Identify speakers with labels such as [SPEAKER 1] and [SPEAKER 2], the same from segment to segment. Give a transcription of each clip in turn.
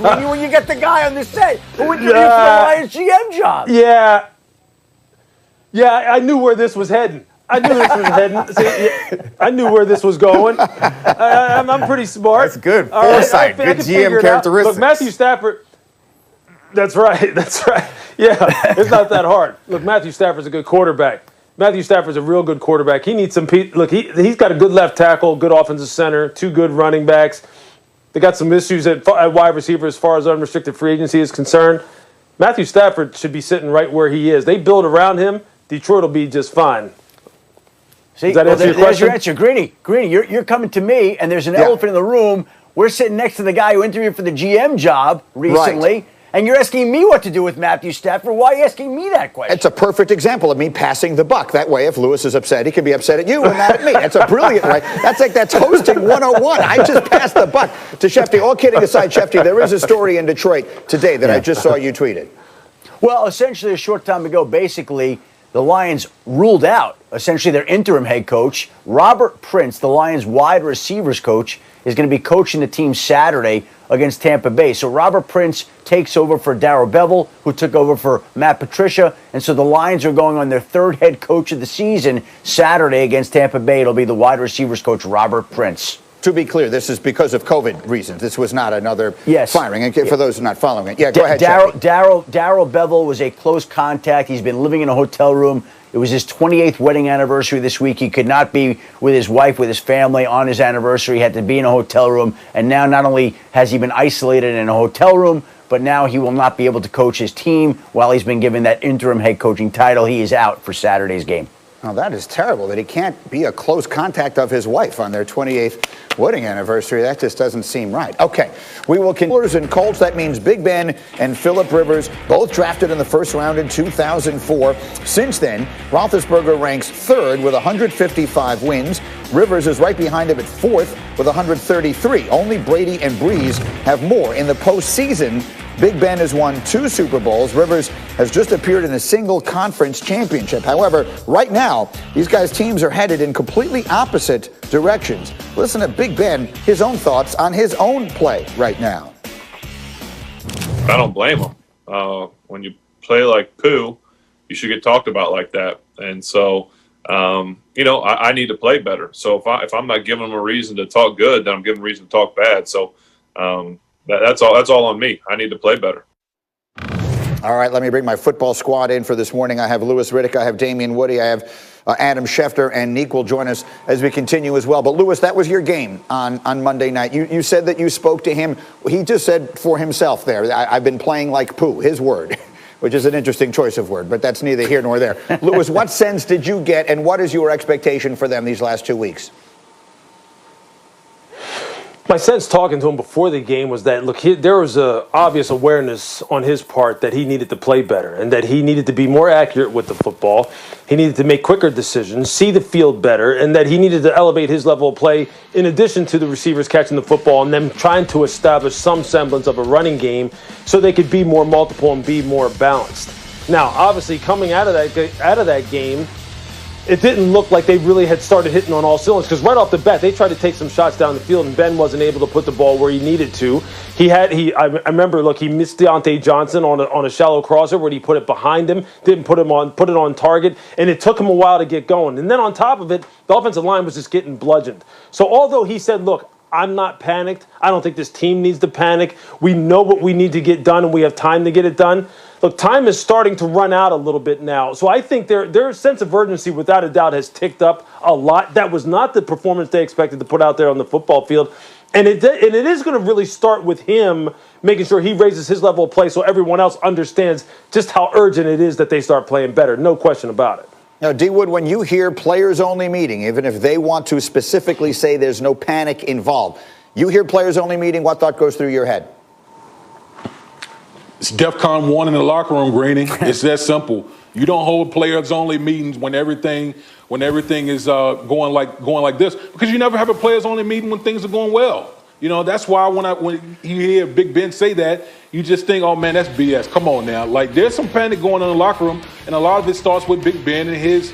[SPEAKER 1] when you get the guy on the set who interviewed for the Lions GM job.
[SPEAKER 2] Yeah, I knew where this was heading. I knew where this was going. I'm pretty smart.
[SPEAKER 3] That's good foresight. Good GM characteristics.
[SPEAKER 2] Look, Matthew Stafford. That's right. Yeah, it's not that hard. Look, Matthew Stafford's a good quarterback. Matthew Stafford's a real good quarterback. He needs some – look, he's got a good left tackle, good offensive center, 2 good running backs. They got some issues at wide receiver as far as unrestricted free agency is concerned. Matthew Stafford should be sitting right where he is. They build around him. Detroit will be just fine.
[SPEAKER 1] See,
[SPEAKER 2] does that answer your question?
[SPEAKER 1] There's your answer. Greeny, you're coming to me, and there's an elephant in the room. We're sitting next to the guy who interviewed for the GM job recently. Right. And you're asking me what to do with Matthew Stafford. Why are you asking me that question?
[SPEAKER 4] It's a perfect example of me passing the buck. That way, if Lewis is upset, he can be upset at you and not at me. It's a brilliant way. That's hosting 101. I just passed the buck to Shefty. All kidding aside, Shefty, there is a story in Detroit today that I just saw you tweeted.
[SPEAKER 1] Well, essentially a short time ago, basically, the Lions ruled out, essentially, their interim head coach. Robert Prince, the Lions wide receivers coach, is going to be coaching the team Saturday against Tampa Bay. So Robert Prince takes over for Darrell Bevell, who took over for Matt Patricia. And so the Lions are going on their 3rd head coach of the season Saturday against Tampa Bay. It'll be the wide receivers coach, Robert Prince.
[SPEAKER 4] To be clear, this is because of COVID reasons. This was not another firing. And for those who are not following it. Yeah, go ahead,
[SPEAKER 1] Darrell Bevell was a close contact. He's been living in a hotel room. It was his 28th wedding anniversary this week. He could not be with his wife, with his family on his anniversary. He had to be in a hotel room. And now not only has he been isolated in a hotel room, but now he will not be able to coach his team while he's been given that interim head coaching title. He is out for Saturday's game.
[SPEAKER 4] Now, that is terrible that he can't be a close contact of his wife on their 28th wedding anniversary. That just doesn't seem right. Okay, we will Steelers and Colts. That means Big Ben and Phillip Rivers, both drafted in the first round in 2004. Since then, Roethlisberger ranks 3rd with 155 wins. Rivers is right behind him at 4th with 133. Only Brady and Breeze have more. In the postseason, Big Ben has won 2 Super Bowls. Rivers has just appeared in a single conference championship. However, right now, these guys' teams are headed in completely opposite directions. Listen to Big Ben, his own thoughts on his own play right now.
[SPEAKER 5] I don't blame him. When you play like poo, you should get talked about like that. And so, I need to play better. So if I'm not giving them a reason to talk good, then I'm giving them a reason to talk bad. So, that's all on me. I need to play better.
[SPEAKER 4] All right, let me bring my football squad in for this morning. I have Louis Riddick, I have Damien Woody, I have Adam Schefter, and Neek will join us as we continue as well. But Louis, that was your game on Monday night. You said that you spoke to him. He just said for himself there, I've been playing like poo, his word, which is an interesting choice of word, but that's neither here nor there. Louis, what sense did you get, and what is your expectation for them these last 2 weeks?
[SPEAKER 2] My sense talking to him before the game was that, look, there was a obvious awareness on his part that he needed to play better and that he needed to be more accurate with the football. He needed to make quicker decisions, see the field better, and that he needed to elevate his level of play in addition to the receivers catching the football and them trying to establish some semblance of a running game so they could be more multiple and be more balanced. Now, obviously, coming out of that game, it didn't look like they really had started hitting on all cylinders because right off the bat, they tried to take some shots down the field, and Ben wasn't able to put the ball where he needed to. I remember, look, he missed Deontay Johnson on a shallow crosser where he put it behind him, didn't put it on target, and it took him a while to get going. And then on top of it, the offensive line was just getting bludgeoned. So although he said, look, I'm not panicked, I don't think this team needs to panic. We know what we need to get done, and we have time to get it done. Look, time is starting to run out a little bit now. So I think their sense of urgency, without a doubt, has ticked up a lot. That was not the performance they expected to put out there on the football field. And it is going to really start with him making sure he raises his level of play so everyone else understands just how urgent it is that they start playing better. No question about it.
[SPEAKER 4] Now, D. Wood, when you hear players-only meeting, even if they want to specifically say there's no panic involved, you hear players-only meeting, what thought goes through your head?
[SPEAKER 6] It's DEFCON 1 in the locker room, Greeny. It's that simple. You don't hold players-only meetings when everything is going like this, because you never have a players-only meeting when things are going well. You know, that's why when you hear Big Ben say that, you just think, oh man, that's BS. Come on now. Like, there's some panic going on in the locker room, and a lot of it starts with Big Ben and his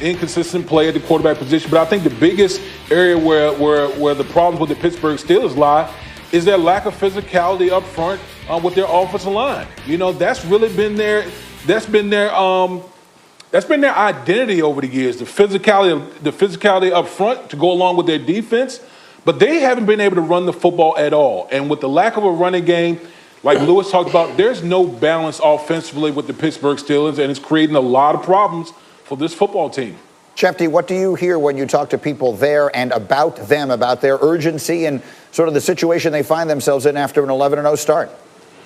[SPEAKER 6] inconsistent play at the quarterback position. But I think the biggest area where the problems with the Pittsburgh Steelers lie is their lack of physicality up front with their offensive line. You know, that's really been their identity over the years. The physicality up front to go along with their defense, but they haven't been able to run the football at all. And with the lack of a running game, like Lewis talked about, there's no balance offensively with the Pittsburgh Steelers, and it's creating a lot of problems for this football team.
[SPEAKER 4] Shefty, what do you hear when you talk to people there and about them, about their urgency and sort of the situation they find themselves in after an 11-0 start?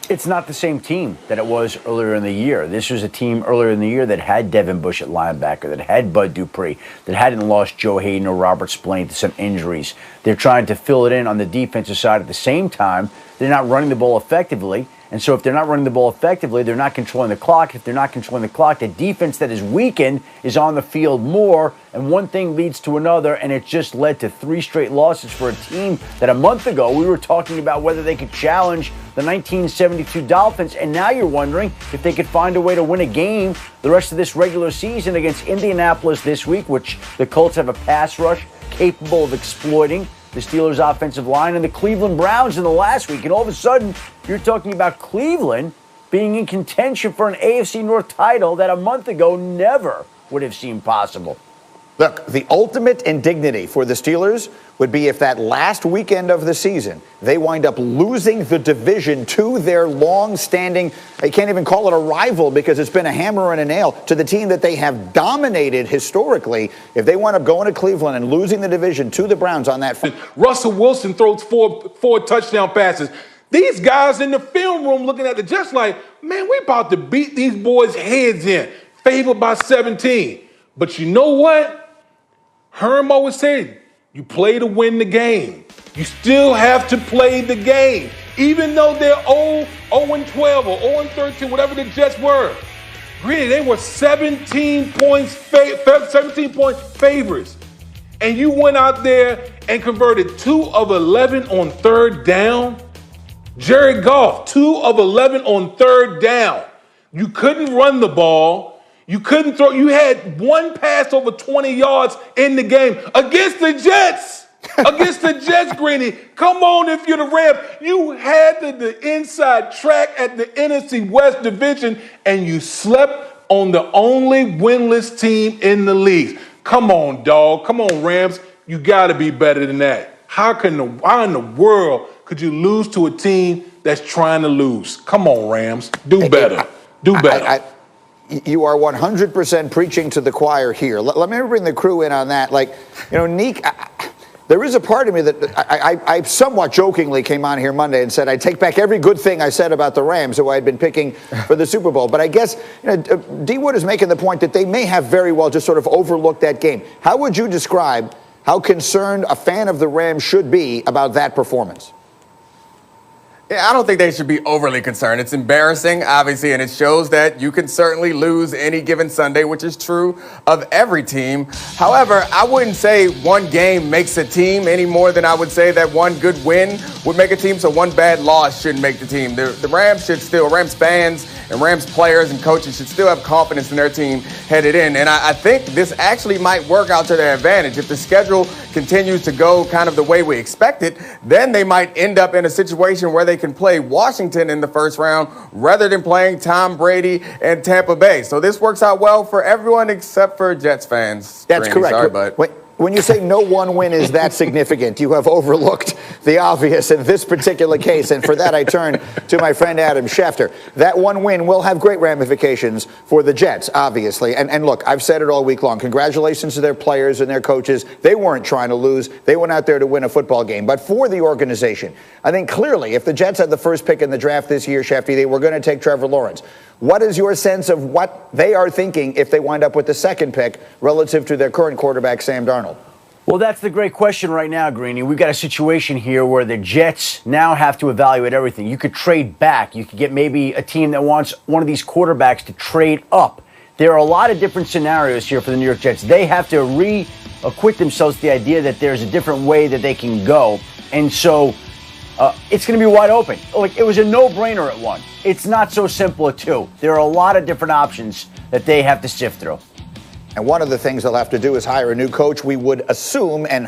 [SPEAKER 1] It's not the same team that it was earlier in the year. This was a team earlier in the year that had Devin Bush at linebacker, that had Bud Dupree, that hadn't lost Joe Hayden or Robert Spillane to some injuries. They're trying to fill it in on the defensive side at the same time. They're not running the ball effectively. And so if they're not running the ball effectively, they're not controlling the clock. If they're not controlling the clock, the defense that is weakened is on the field more. And one thing leads to another, and it just led to 3 straight losses for a team that a month ago we were talking about whether they could challenge the 1972 Dolphins. And now you're wondering if they could find a way to win a game the rest of this regular season against Indianapolis this week, which the Colts have a pass rush capable of exploiting the Steelers' offensive line, and the Cleveland Browns in the last week. And all of a sudden, you're talking about Cleveland being in contention for an AFC North title that a month ago never would have seemed possible.
[SPEAKER 4] Look, the ultimate indignity for the Steelers would be if that last weekend of the season, they wind up losing the division to their long-standing, I can't even call it a rival because it's been a hammer and a nail, to the team that they have dominated historically. If they wind up going to Cleveland and losing the division to the Browns on that.
[SPEAKER 6] Russell Wilson throws four touchdown passes. These guys in the film room looking at it just like, man, we about to beat these boys' heads in, favored by 17. But you know what? Herm always said, you play to win the game. You still have to play the game. Even though they're 0-12 or 0-13, whatever the Jets were. Really, they were 17-point favorites. And you went out there and converted 2 of 11 on third down. Jared Goff, 2 of 11 on third down. You couldn't run the ball. You couldn't throw. You had 1 pass over 20 yards in the game against the Jets. Against the Jets, Greeny. Come on, if you're the Rams. You had the inside track at the NFC West Division, and you slept on the only winless team in the league. Come on, dog. Come on, Rams. You got to be better than that. How in the world could you lose to a team that's trying to lose? Come on, Rams. Do better. Do better.
[SPEAKER 4] You are 100% preaching to the choir here. Let me bring the crew in on that. Like, you know, Neek, there is a part of me that I somewhat jokingly came on here Monday and said I take back every good thing I said about the Rams, who I had been picking for the Super Bowl. But I guess D. Wood is making the point that they may have very well just sort of overlooked that game. How would you describe how concerned a fan of the Rams should be about that performance?
[SPEAKER 3] Yeah, I don't think they should be overly concerned. It's embarrassing, obviously, and it shows that you can certainly lose any given Sunday, which is true of every team. However, I wouldn't say one game makes a team any more than I would say that one good win would make a team, so one bad loss shouldn't make the team. The Rams should still, Rams fans and Rams players and coaches should still have confidence in their team headed in. And I think this actually might work out to their advantage. If the schedule continues to go kind of the way we expect it, then they might end up in a situation where they can play Washington in the first round rather than playing Tom Brady and Tampa Bay. So this works out well for everyone except for Jets fans.
[SPEAKER 4] That's correct.
[SPEAKER 3] Sorry, but
[SPEAKER 4] when you say no one win is that significant, you have overlooked the obvious in this particular case. And for that, I turn to my friend Adam Schefter. That one win will have great ramifications for the Jets, obviously. And look, I've said it all week long. Congratulations to their players and their coaches. They weren't trying to lose. They went out there to win a football game. But for the organization, I think clearly if the Jets had the first pick in the draft this year, Schefter, they were going to take Trevor Lawrence. What is your sense of what they are thinking if they wind up with the second pick relative to their current quarterback, Sam Darnold?
[SPEAKER 1] Well, that's the great question right now, Greeny. We've got a situation here where the Jets now have to evaluate everything. You could trade back. You could get maybe a team that wants one of these quarterbacks to trade up. There are a lot of different scenarios here for the New York Jets. They have to reacquit themselves to the idea that there's a different way that they can go. And so it's going to be wide open. Like, it was a no-brainer at 1. It's not so simple at 2. There are a lot of different options that they have to sift through.
[SPEAKER 4] And one of the things they'll have to do is hire a new coach, we would assume, and